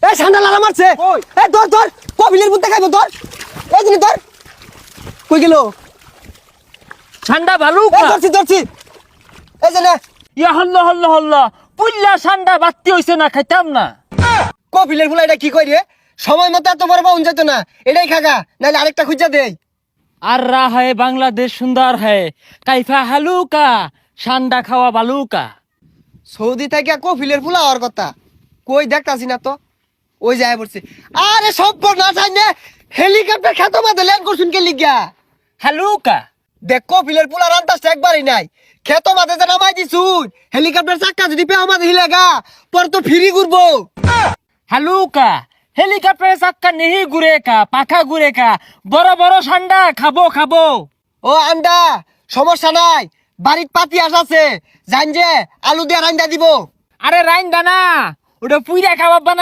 এই ঠান্ডা লাগা মারছে এই ধর কপিলের বুদ্ধে খাইবো ধর এই দিন ধর কই গেল ঠান্ডা এই ভালুকা ধরছি এই যে না ইয়া হল্ল পুল্লা ঠান্ডা বাত্তি হইছে না খাইতাম না কপিলের ফুলা এটা কি কই রে সময় মতো এত বড় পাউন যেত না এটাই খাগা নাহলে আরেকটা খুঁজা দেই আর রা হয় বাংলাদেশ সুন্দর হয় কাইফা হালুকা ঠান্ডা খাওয়া বালুকা সৌদি থেকে কপিলের ফুলা হওয়ার কথা কই দেখতাছি না তো ওই যায় পড়ছে আরে সব না চাইনে হেলিকপ্টার খেত মাঝে ল্যান্ড করছুন কে লিগা হালুকা দেখ কপিলের ফুলা রান্তাসটা একবারই নাই খেত মাঝে যে নামাই দিছুন হেলিকপ্টার চাক্কা যদি পেও মাঝে হিলেগা পরে তো ফিরি ঘুরবো হালুকা হেলিকপ্টারে চাক্কা নেহি ঘুরে কা পাখা ঘুরে কা বড় বড় ঠান্ডা খাবো ও আন্ডা সমস্যা নাই বাড়ির পাতি আছে জান যে আলু দিয়ে রান্দা দিব আরে রাইন দানা ওটা পুইরা খাবার বানা